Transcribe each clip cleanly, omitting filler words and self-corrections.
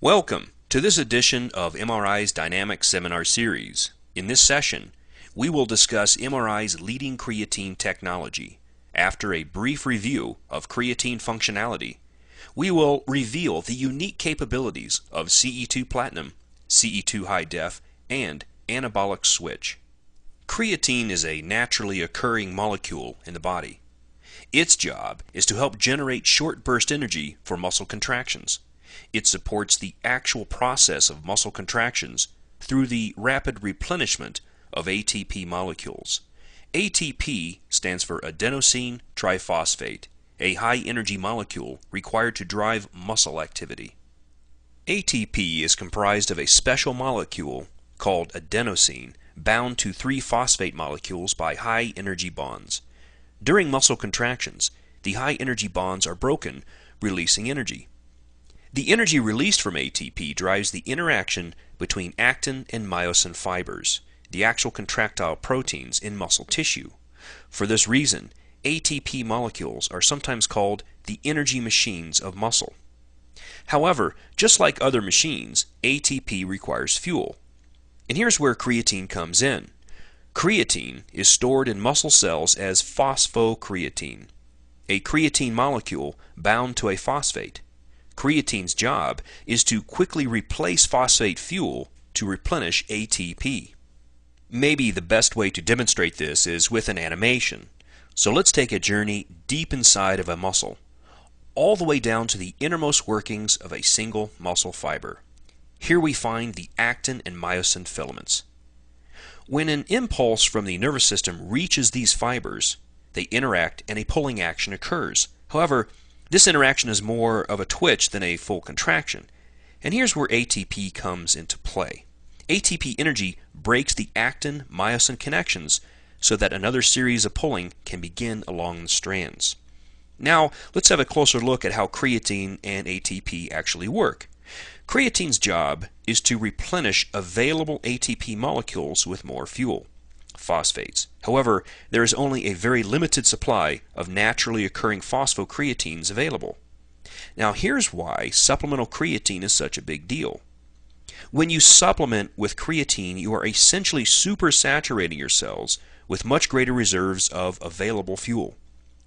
Welcome to this edition of MRI's Dynamic Seminar Series. In this session, we will discuss MRI's leading creatine technology. After a brief review of creatine functionality, we will reveal the unique capabilities of CE2 PLATINUM, CE2 Hi-DEF, and Anabolic switch. Creatine is a naturally occurring molecule in the body. Its job is to help generate short burst energy for muscle contractions. It supports the actual process of muscle contractions through the rapid replenishment of ATP molecules. ATP stands for adenosine triphosphate, a high-energy molecule required to drive muscle activity. ATP is comprised of a special molecule called adenosine bound to three phosphate molecules by high-energy bonds. During muscle contractions, the high-energy bonds are broken, releasing energy. The energy released from ATP drives the interaction between actin and myosin fibers, the actual contractile proteins in muscle tissue. For this reason, ATP molecules are sometimes called the energy machines of muscle. However, just like other machines, ATP requires fuel. And here's where creatine comes in. Creatine is stored in muscle cells as phosphocreatine, a creatine molecule bound to a phosphate. Creatine's job is to quickly replace phosphate fuel to replenish ATP. Maybe the best way to demonstrate this is with an animation. So let's take a journey deep inside of a muscle, all the way down to the innermost workings of a single muscle fiber. Here we find the actin and myosin filaments. When an impulse from the nervous system reaches these fibers, they interact and a pulling action occurs. However, this interaction is more of a twitch than a full contraction. And here's where ATP comes into play. ATP energy breaks the actin-myosin connections so that another series of pulling can begin along the strands. Now, let's have a closer look at how creatine and ATP actually work. Creatine's job is to replenish available ATP molecules with more fuel, phosphates. However, there is only a very limited supply of naturally occurring phosphocreatines available. Now here's why supplemental creatine is such a big deal. When you supplement with creatine, you are essentially supersaturating your cells with much greater reserves of available fuel.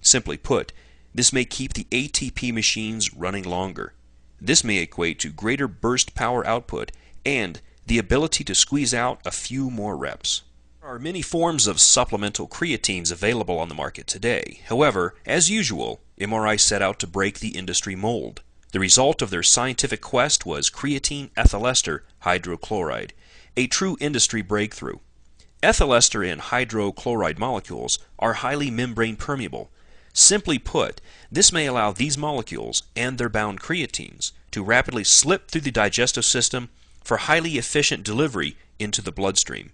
Simply put, this may keep the ATP machines running longer. This may equate to greater burst power output and the ability to squeeze out a few more reps. There are many forms of supplemental creatines available on the market today. However, as usual, MRI set out to break the industry mold. The result of their scientific quest was creatine ethyl ester hydrochloride, a true industry breakthrough. Ethyl ester and hydrochloride molecules are highly membrane permeable. Simply put, this may allow these molecules and their bound creatines to rapidly slip through the digestive system for highly efficient delivery into the bloodstream.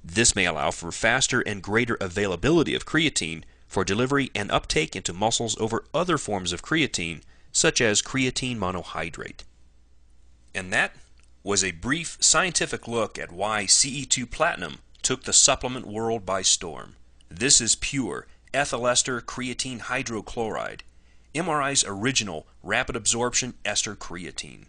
This may allow for faster and greater availability of creatine for delivery and uptake into muscles over other forms of creatine, such as creatine monohydrate. And that was a brief scientific look at why CE2 PLATINUM took the supplement world by storm. This is pure ethyl ester creatine hydrochloride, MRI's original rapid absorption ester creatine.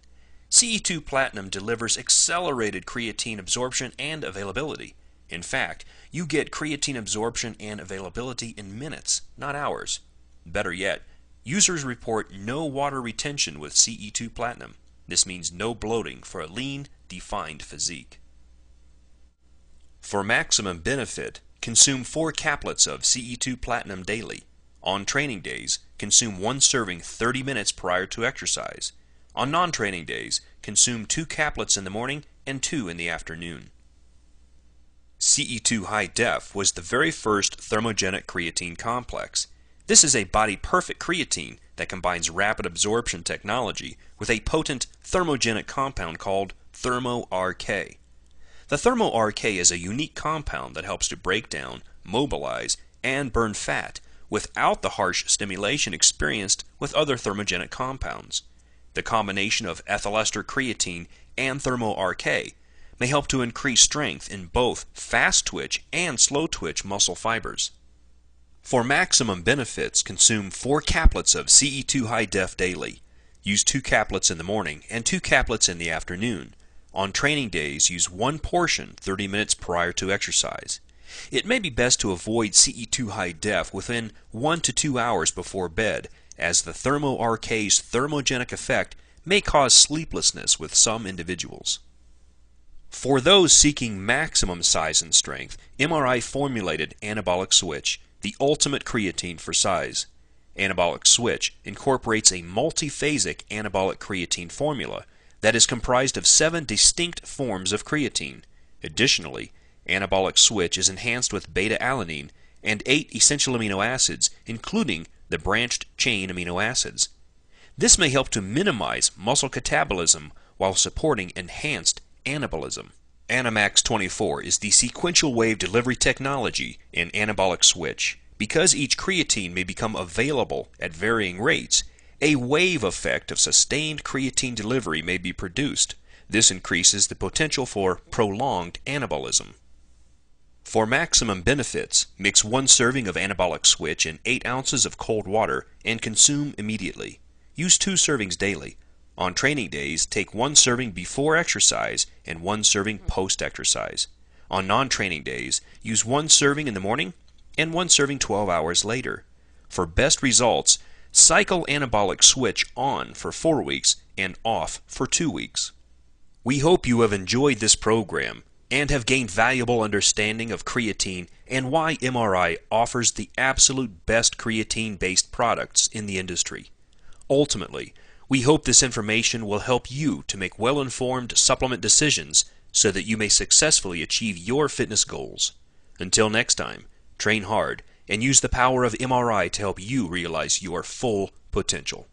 CE2 PLATINUM delivers accelerated creatine absorption and availability. In fact, you get creatine absorption and availability in minutes, not hours. Better yet, users report no water retention with CE2 PLATINUM. This means no bloating for a lean, defined physique. For maximum benefit, consume 4 caplets of CE2 PLATINUM daily. On training days, consume 1 serving 30 minutes prior to exercise. On non-training days, consume 2 caplets in the morning and 2 in the afternoon. CE2 Hi-DEF was the very first thermogenic creatine complex. This is a body-perfect creatine that combines rapid absorption technology with a potent thermogenic compound called thermo-RK. The thermo-RK is a unique compound that helps to break down, mobilize, and burn fat without the harsh stimulation experienced with other thermogenic compounds. The combination of ethyl ester creatine and thermo-RK may help to increase strength in both fast-twitch and slow-twitch muscle fibers. For maximum benefits, consume 4 caplets of CE2 Hi-DEF daily. Use 2 caplets in the morning and 2 caplets in the afternoon. On training days, use 1 portion 30 minutes prior to exercise. It may be best to avoid CE2 Hi-DEF within 1 to 2 hours before bed, as the thermo-RK's thermogenic effect may cause sleeplessness with some individuals. For those seeking maximum size and strength, MRI formulated Anabolic Switch, the ultimate creatine for size. Anabolic Switch incorporates a multiphasic anabolic creatine formula that is comprised of 7 distinct forms of creatine. Additionally, Anabolic Switch is enhanced with beta-alanine and 8 essential amino acids, including the branched-chain amino acids. This may help to minimize muscle catabolism while supporting enhanced anabolism. Anamax 24 is the sequential wave delivery technology in Anabolic Switch. Because each creatine may become available at varying rates, a wave effect of sustained creatine delivery may be produced. This increases the potential for prolonged anabolism. For maximum benefits, mix 1 serving of Anabolic Switch in 8 ounces of cold water and consume immediately. Use 2 servings daily. On training days, take 1 serving before exercise and 1 serving post-exercise. On non-training days, use 1 serving in the morning and 1 serving 12 hours later. For best results, cycle Anabolic Switch on for 4 weeks and off for 2 weeks. We hope you have enjoyed this program and have gained valuable understanding of creatine and why MRI offers the absolute best creatine-based products in the industry. Ultimately, we hope this information will help you to make well-informed supplement decisions so that you may successfully achieve your fitness goals. Until next time, train hard and use the power of MRI to help you realize your full potential.